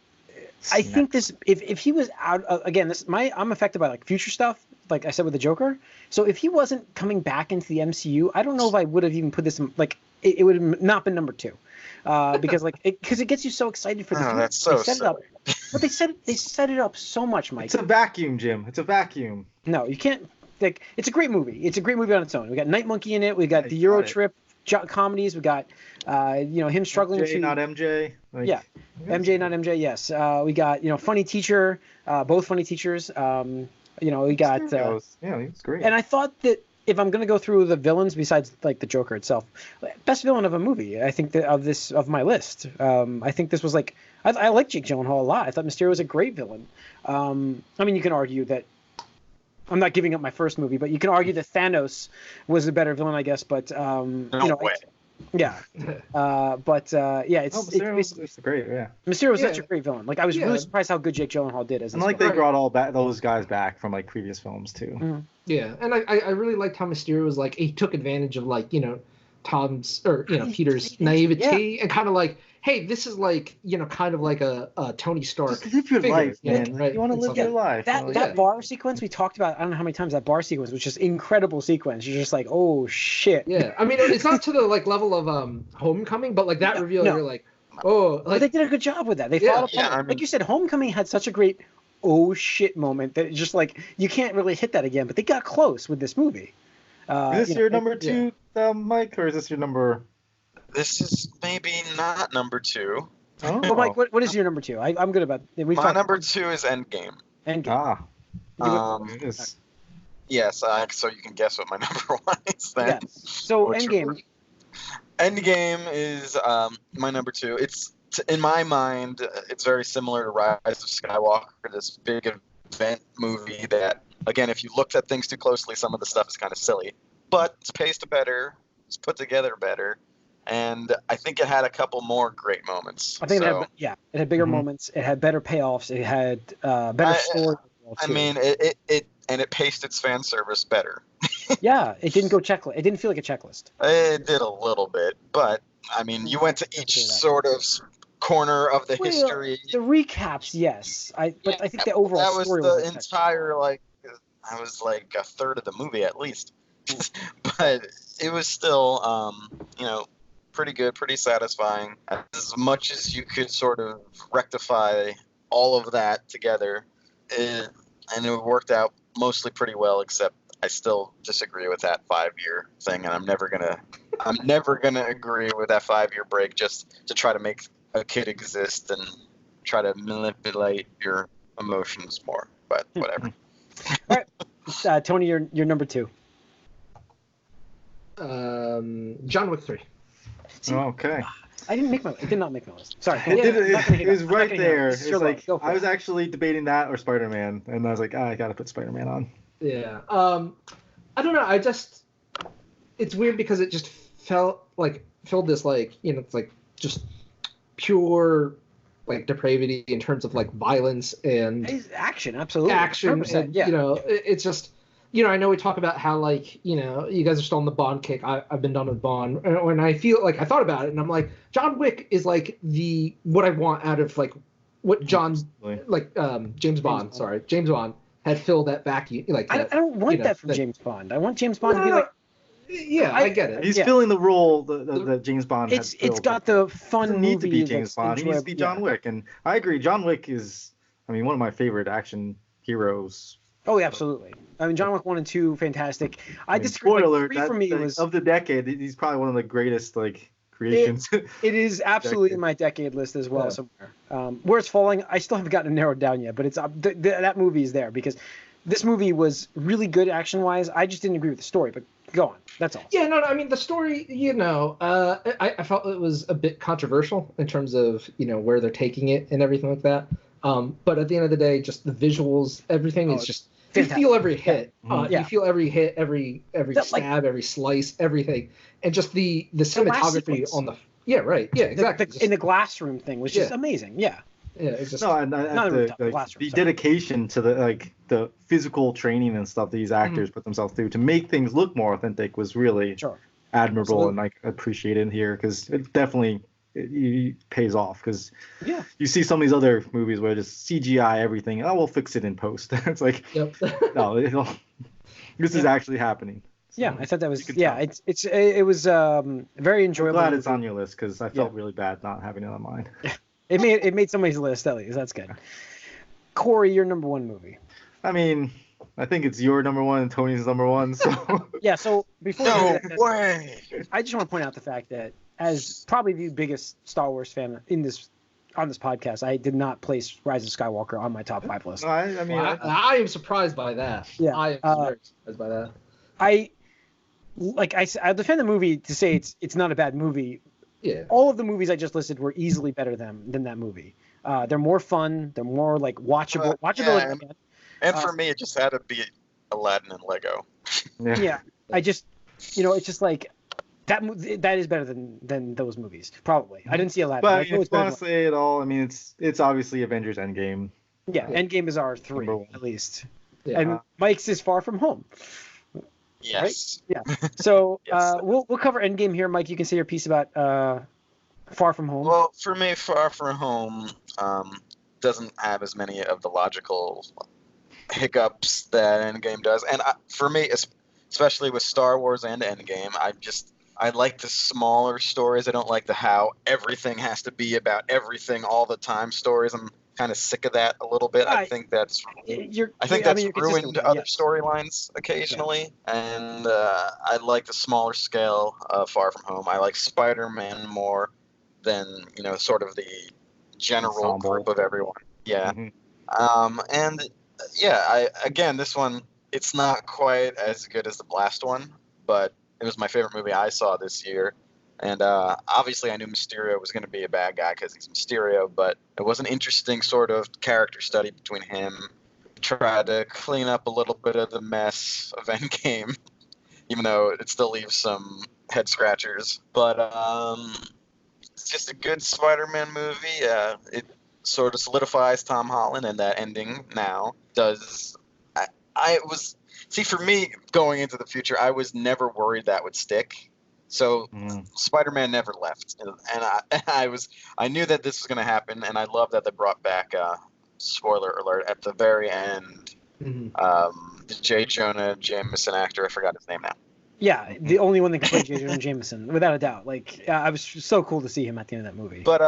Speaker 1: this if he was out again, I'm affected by like future stuff, like I said with the Joker. So if he wasn't coming back into the MCU, I don't know if I would have even put this in, like it would have not been number 2. Because it gets you so excited for the future.
Speaker 4: That's so
Speaker 1: they set it up, but they set it up so much, Mike.
Speaker 2: It's a vacuum, Jim. It's a vacuum.
Speaker 1: No, you can't. Like, it's a great movie. It's a great movie on its own. We got Night Monkey in it. We got the Euro trip. comedies. We got him struggling
Speaker 2: MJ,
Speaker 1: to
Speaker 2: not MJ. Like,
Speaker 1: yeah, MJ not MJ. Yes, we got funny teacher, both funny teachers. We got
Speaker 2: he's great.
Speaker 1: and I thought that if I'm gonna go through the villains besides like the Joker itself, best villain of a movie, I think that of my list. I think this was like I like Jake Gyllenhaal a lot. I thought Mysterio was a great villain. I mean, you can argue that. I'm not giving up my first movie, but you can argue that Thanos was a better villain, I guess. But
Speaker 4: No way.
Speaker 1: yeah,
Speaker 2: it's great. Yeah,
Speaker 1: Mysterio was such a great villain. Like I was really surprised how good Jake Gyllenhaal did as.
Speaker 2: And like they brought those guys back from like previous films too.
Speaker 1: Mm-hmm.
Speaker 3: Yeah, and I really liked how Mysterio was like he took advantage of like Peter's naivety and kind of like, hey, this is like kind of like a Tony Stark.
Speaker 2: Just live your life, man.
Speaker 3: Right?
Speaker 2: You want to live your life.
Speaker 1: That bar sequence we talked about, I don't know how many times that bar sequence was just incredible sequence. You're just like, oh shit.
Speaker 3: Yeah, I mean it's not to the like level of Homecoming, but like that reveal, you're like, oh, like
Speaker 1: but they did a good job with that. They followed up. Like you said, Homecoming had such a great oh shit moment that it's just like you can't really hit that again. But they got close with this movie.
Speaker 2: Is this your number two, Mike, or is this your number?
Speaker 4: This is maybe not number 2.
Speaker 2: Oh.
Speaker 1: Well, Mike, what is your number 2? I'm good about.
Speaker 4: My number 2 is Endgame.
Speaker 1: Endgame.
Speaker 4: Yes, so you can guess what my number 1 is then.
Speaker 1: Yes. So Endgame.
Speaker 4: Endgame is my number 2. In my mind, it's very similar to Rise of Skywalker, this big event movie that, again, if you looked at things too closely, some of the stuff is kind of silly. But it's paced better, it's put together better, and I think it had a couple more great moments.
Speaker 1: I think it had bigger moments. It had better payoffs. It had better story.
Speaker 4: I mean, it paced its fan service better.
Speaker 1: Yeah, it didn't go checklist. It didn't feel like a checklist.
Speaker 4: It did a little bit, but I mean, you went to each sort of corner of the history.
Speaker 1: The recaps, yes. I think the overall story was
Speaker 4: the entire I was like a third of the movie at least, but it was still pretty good, pretty satisfying. As much as you could sort of rectify all of that together, and it worked out mostly pretty well, except I still disagree with that 5-year thing, and I'm never gonna agree with that 5-year break just to try to make a kid exist and try to manipulate your emotions more. But whatever.
Speaker 1: All right, Tony, you're number 2.
Speaker 3: John Wick 3.
Speaker 2: Okay.
Speaker 1: I did not make my list. Sorry.
Speaker 2: It was right there. It's like I was actually debating that or Spider-Man, and I was like, I gotta put Spider-Man on.
Speaker 3: Yeah. I don't know. It's weird because it just filled this it's like just pure like depravity in terms of like violence and
Speaker 1: action. Absolutely.
Speaker 3: Action. And, it's just. I know we talk about how, like, you guys are still on the Bond kick. I've been done with Bond. And when I feel like I thought about it, and I'm like, John Wick is like what I want out of like what James Bond. Sorry, James Bond had filled that vacuum. Like
Speaker 1: I don't want that from James Bond. I want James Bond to be like.
Speaker 3: Yeah, I get it.
Speaker 2: He's filling the role that James Bond has filled.
Speaker 1: It's got the fun movie.
Speaker 2: Need to be James Bond. He needs to be John Wick, and I agree. John Wick is, one of my favorite action heroes.
Speaker 1: Oh, yeah, absolutely. I mean, John Wick 1 and 2, fantastic. I disagree.
Speaker 2: Spoiler
Speaker 1: alert, 3 for me was
Speaker 2: of the decade. He's probably one of the greatest creations.
Speaker 1: It is absolutely in my decade list as well somewhere. Where it's falling, I still haven't gotten it narrowed down yet, but it's that movie is there because this movie was really good action wise. I just didn't agree with the story, but go on. That's all.
Speaker 3: Yeah, no. I mean, the story. I felt it was a bit controversial in terms of where they're taking it and everything like that. But at the end of the day, just the visuals, everything is just. Fantastic. You feel every hit. You feel every hit, every stab, every slice, everything, and just the cinematography on the. Yeah, right. Yeah, exactly.
Speaker 1: In the glass room thing was just amazing. Yeah.
Speaker 3: Yeah, it's just
Speaker 2: the dedication to the physical training and stuff these actors put themselves through to make things look more authentic was really admirable and appreciated here because it definitely it pays off because you see some of these other movies where just CGI everything. Oh, we'll fix it in post. It's like no, this is actually happening. So,
Speaker 1: yeah, I thought that was it was very enjoyable.
Speaker 2: I'm glad it's on your list because I felt really bad not having it on mine.
Speaker 1: It made somebody's list at least. That's good. Corey, your number 1 movie.
Speaker 2: I mean, I think it's your number one and Tony's number one. So
Speaker 1: Yeah. So before we
Speaker 4: No
Speaker 1: do that,
Speaker 4: way.
Speaker 1: I just want to point out the fact that as probably the biggest Star Wars fan on this podcast, I did not place Rise of Skywalker on my top 5 list.
Speaker 2: no, I mean,
Speaker 3: I am surprised by that.
Speaker 1: Yeah,
Speaker 3: I am very surprised by that.
Speaker 1: I defend the movie to say it's not a bad movie.
Speaker 3: Yeah.
Speaker 1: All of the movies I just listed were easily better than that movie. They're more fun. They're more like watchable. Watchability.
Speaker 4: Yeah, and for me, it just had to be Aladdin and Lego.
Speaker 1: Yeah. I just, it's just like that is better than those movies. Probably. I didn't see Aladdin.
Speaker 2: But if you want to say it all, I mean, it's obviously Avengers Endgame.
Speaker 1: Yeah, Endgame is our 3 at least.
Speaker 3: Yeah.
Speaker 1: And Mike's is Far From Home.
Speaker 4: Yes.
Speaker 1: Right? Yeah. So
Speaker 4: Yes.
Speaker 1: we'll cover Endgame here. Mike, you can say your piece about Far From Home.
Speaker 4: Well, for me, Far From Home doesn't have as many of the logical hiccups that Endgame does, and for me, especially with Star Wars and Endgame, I like the smaller stories. I don't like the how everything has to be about everything all the time stories. I'm kind of sick of that a little bit. I think that's ruined other storylines occasionally, and I like the smaller scale of Far From Home. I like Spider-Man more than sort of the general
Speaker 2: Ensemble.
Speaker 4: group of everyone. Yeah,
Speaker 2: Mhm.
Speaker 4: and yeah, this one, it's not quite as good as the last one, but it was my favorite movie I saw this year. And obviously I knew Mysterio was going to be a bad guy because he's Mysterio, but it was an interesting sort of character study between him. Tried to clean up a little bit of the mess of Endgame, even though it still leaves some head scratchers. But it's just a good Spider-Man movie. It sort of solidifies Tom Holland, and that ending now does. For me, going into the future, I was never worried that would stick. So Spider-Man never left, and I knew that this was going to happen, and I love that they brought back. Spoiler alert! At the very end, the J. Jonah Jameson actor, I forgot his name now.
Speaker 1: Yeah, the only one that can play J. Jonah Jameson, without a doubt. Like, I was so cool to see him at the end of that movie.
Speaker 4: But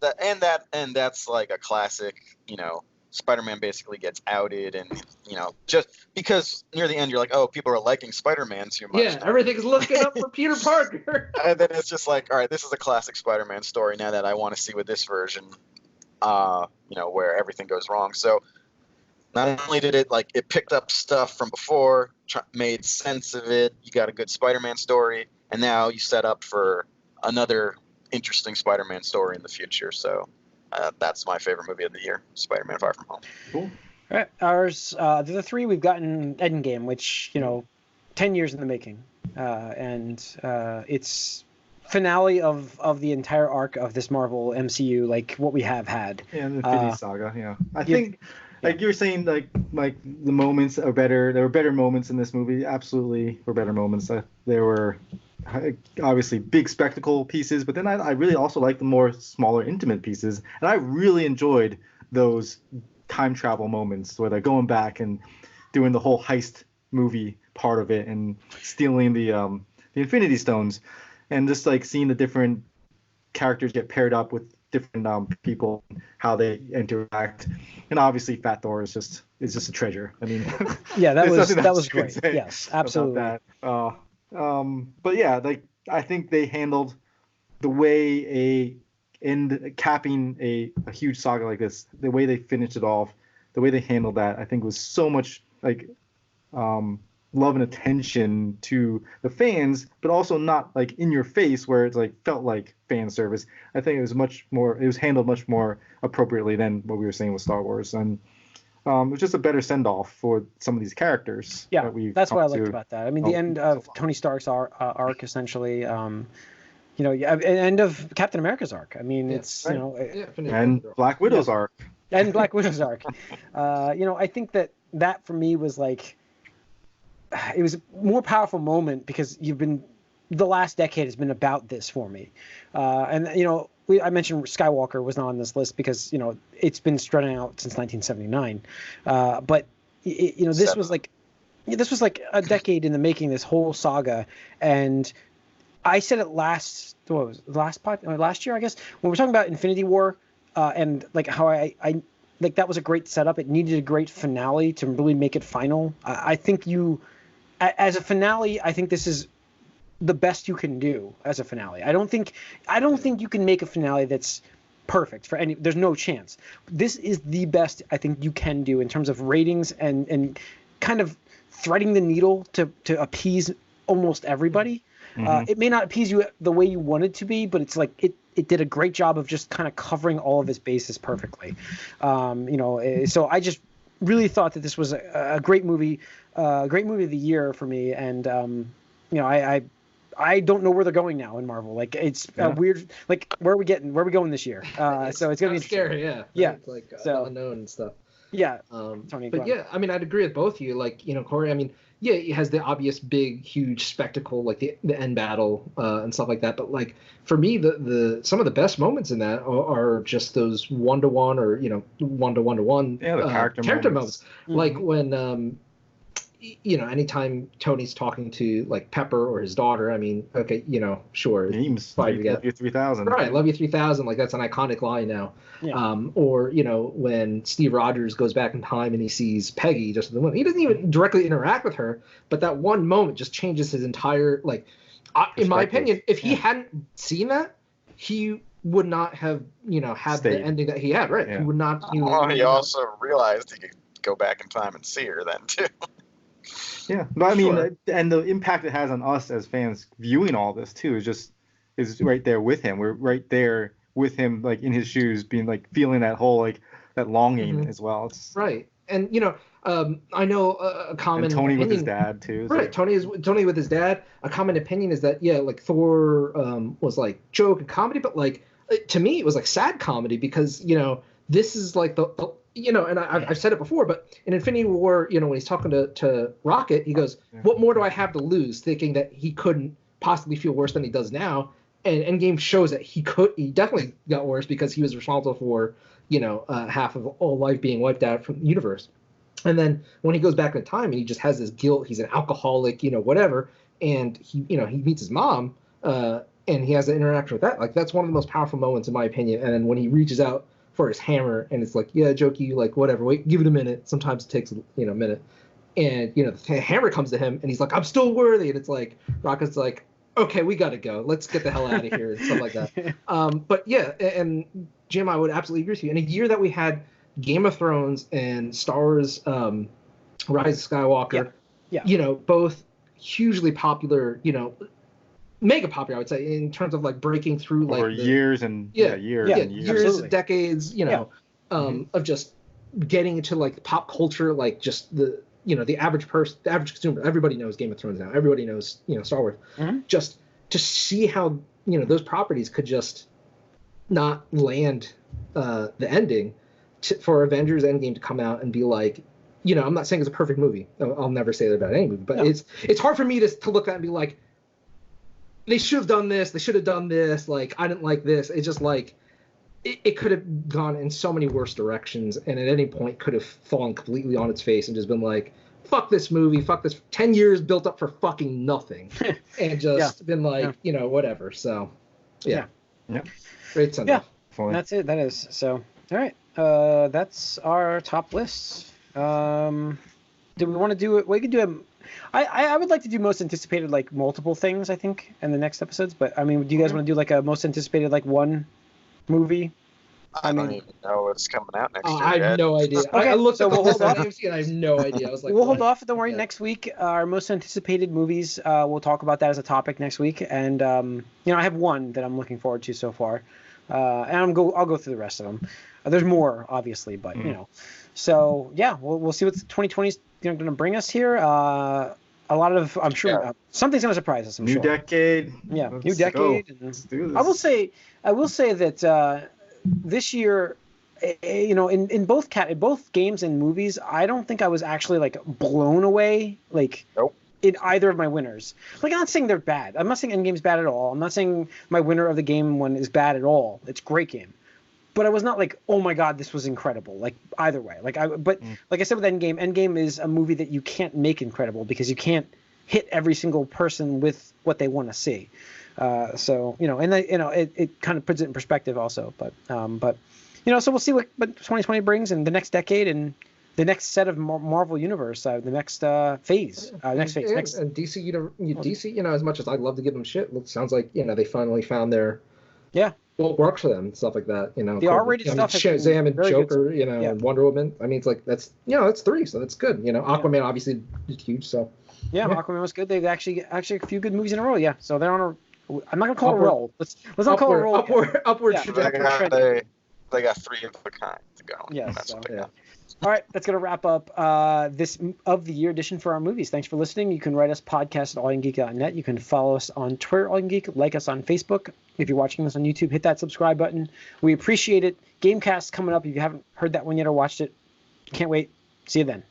Speaker 4: that's like a classic. Spider-Man basically gets outed, and just because near the end you're like, oh, people are liking Spider-Man too much.
Speaker 3: Yeah, everything's looking up for Peter Parker.
Speaker 4: And then it's just like, all right, this is a classic Spider-Man story now that I want to see with this version, where everything goes wrong. So not only did it picked up stuff from before, made sense of it, you got a good Spider-Man story, and now you set up for another interesting Spider-Man story in the future. So that's my favorite movie of the year, Spider-Man Far From Home.
Speaker 1: Cool. All right, ours, the other 3 we've gotten Endgame, which 10 years in the making, and it's finale of the entire arc of this Marvel MCU, like what we have had.
Speaker 2: Yeah, the Infinity Saga. Yeah, I think like you were saying, like the moments are better. There were better moments in this movie. Absolutely, were better moments. There were obviously big spectacle pieces, but then I really also like the more smaller, intimate pieces, and I really enjoyed those time travel moments where they're going back and doing the whole heist movie part of it and stealing the Infinity Stones, and just like seeing the different characters get paired up with different people, how they interact, and obviously Fat Thor is just a treasure. I mean,
Speaker 1: yeah, that was great. Yes, absolutely.
Speaker 2: But yeah, like I think they handled the way capping a huge saga like this, the way they finished it off, the way they handled that, I think was so much like love and attention to the fans, but also not like in your face where it's like felt like fan service. I think it was handled much more appropriately than what we were saying with Star Wars, and it was just a better send off for some of these characters.
Speaker 1: Yeah, that's what I liked about that. I mean, the end of Tony Stark's arc, essentially. End of Captain America's arc. I mean, it's
Speaker 2: and Black Widow's arc.
Speaker 1: And Black Widow's arc. I think that for me was like, it was a more powerful moment because the last decade has been about this for me, and I mentioned Skywalker was not on this list because it's been strung out since 1979, but this was like a decade in the making, this whole saga. And I said it last year, I guess, when we're talking about Infinity War, and like how I like that was a great setup. It needed a great finale to really make it final. I think as a finale, I think this is the best you can do as a finale. I don't think you can make a finale that's perfect for any. There's no chance. This is the best I think you can do in terms of ratings and kind of threading the needle to appease almost everybody. It may not appease you the way you want it to be, but it's like it did a great job of just kind of covering all of its bases perfectly. So I just really thought that this was a great movie of the year for me. And I don't know where they're going now in Marvel. Like it's weird. Like where are we going this year? So it's gonna be
Speaker 3: scary. Yeah.
Speaker 1: Yeah.
Speaker 3: It's like
Speaker 1: So
Speaker 3: unknown and stuff.
Speaker 1: Yeah.
Speaker 3: Tony, but yeah, I mean, I'd agree with both of you. Like, Corey, I mean, yeah, it has the obvious big, huge spectacle, like the end battle and stuff like that. But like for me, the some of the best moments in that are just those 1-to-1 or 1-to-1-to-1 character moments. Like when anytime Tony's talking to like Pepper or his daughter, I mean, okay, sure.
Speaker 2: Names. Love you 3000.
Speaker 3: Right, love you 3000. Like that's an iconic line now. Yeah. Or when Steve Rogers goes back in time and he sees Peggy just in the window. He doesn't even directly interact with her, but that one moment just changes his entire in my opinion, if he hadn't seen that, he would not have had the ending that he had. Right. Yeah. He would not.
Speaker 4: He also realized he could go back in time and see her then too.
Speaker 2: Yeah, but I mean, and the impact it has on us as fans viewing all this too is right there with him. We're right there with him, like in his shoes, being like feeling that whole that longing as well. It's
Speaker 3: right, and I know a common
Speaker 2: and Tony
Speaker 3: opinion,
Speaker 2: with his dad too.
Speaker 3: Right, Tony with his dad. A common opinion is that like Thor was like joke and comedy, but like to me it was like sad comedy because this is like the and I've said it before, but in Infinity War, when he's talking to Rocket, he goes, "What more do I have to lose?" Thinking that he couldn't possibly feel worse than he does now. And Endgame shows that he definitely got worse because he was responsible for, half of all life being wiped out from the universe. And then when he goes back in time and he just has this guilt, he's an alcoholic, whatever, and he meets his mom, and he has an interaction with that. Like that's one of the most powerful moments in my opinion. And then when he reaches out for his hammer and it's like, yeah, jokey, like whatever, wait, give it a minute. Sometimes it takes a minute. And the hammer comes to him and he's like, I'm still worthy. And it's like Rocket's like, okay, we gotta go. Let's get the hell out of here and stuff like that. But yeah, and Jim, I would absolutely agree with you. In a year that we had Game of Thrones and Star Wars Rise of Skywalker, both hugely popular, mega popular, I would say, in terms of like breaking through
Speaker 2: over years and years,
Speaker 3: decades, of just getting into like pop culture, like just the average person, the average consumer. Everybody knows Game of Thrones now. Everybody knows Star Wars. Just to see how those properties could just not land the ending for Avengers Endgame to come out and be like, I'm not saying it's a perfect movie. I'll never say that about any movie, but it's hard for me to look at and be like, they should have done this. They should have done this. Like, I didn't like this. It's just like, it could have gone in so many worse directions, and at any point could have fallen completely on its face and just been like, fuck this movie, fuck this 10 years built up for fucking nothing, and just been like, whatever. So, yeah. Great Sunday.
Speaker 1: Yeah, that's it. That is. So, all right. That's our top lists. Do we want to do it? We could do it. I would like to do most anticipated, like multiple things, I think, in the next episodes. But I mean, do you guys want to do like a most anticipated, like one movie?
Speaker 4: I don't even know what's coming out next year.
Speaker 3: I have no idea.
Speaker 1: Okay,
Speaker 3: I looked
Speaker 1: so
Speaker 3: at the list on AMC and I have no idea. I was like,
Speaker 1: we'll hold off. Don't worry. Next week, our most anticipated movies. We'll talk about that as a topic next week. And I have one that I'm looking forward to so far, and I'll go through the rest of them. There's more, obviously, but So yeah, we'll see what 2020 is going to bring us here. A lot of, I'm sure, something's going to surprise us.
Speaker 2: New decade.
Speaker 1: Yeah, new decade.
Speaker 2: Let's do this.
Speaker 1: I will say that this year, in both games and movies, I don't think I was actually like blown away, like in either of my winners. Like, I'm not saying they're bad. I'm not saying Endgame's bad at all. I'm not saying my winner of the game one is bad at all. It's a great game. But I was not like, oh my God, this was incredible. Like either way, like I said with Endgame is a movie that you can't make incredible because you can't hit every single person with what they want to see. So it kind of puts it in perspective also. But So we'll see what 2020 brings and the next decade and the next set of Marvel universe, the next phase, next.
Speaker 3: And DC, as much as I'd love to give them shit, it sounds like they finally found their what works for them and stuff like that.
Speaker 1: The R-rated stuff.
Speaker 3: Shazam and Joker, and Wonder Woman. I mean, it's like that's it's 3, so that's good. Aquaman obviously is huge, so.
Speaker 1: Yeah, Aquaman was good. They've actually a few good movies in a row. Yeah, so they're on a. I'm not gonna call it a roll. Let's not call it a roll.
Speaker 3: Upward trajectory.
Speaker 4: They got 3 of the kind to go.
Speaker 1: Yes. All right, that's going to wrap up this of the year edition for our movies. Thanks for listening. You can write us podcast at allyoucangeek.net. You can follow us on Twitter, allyoucangeek, like us on Facebook. If you're watching this on YouTube, hit that subscribe button. We appreciate it. Gamecast coming up. If you haven't heard that one yet or watched it, can't wait. See you then.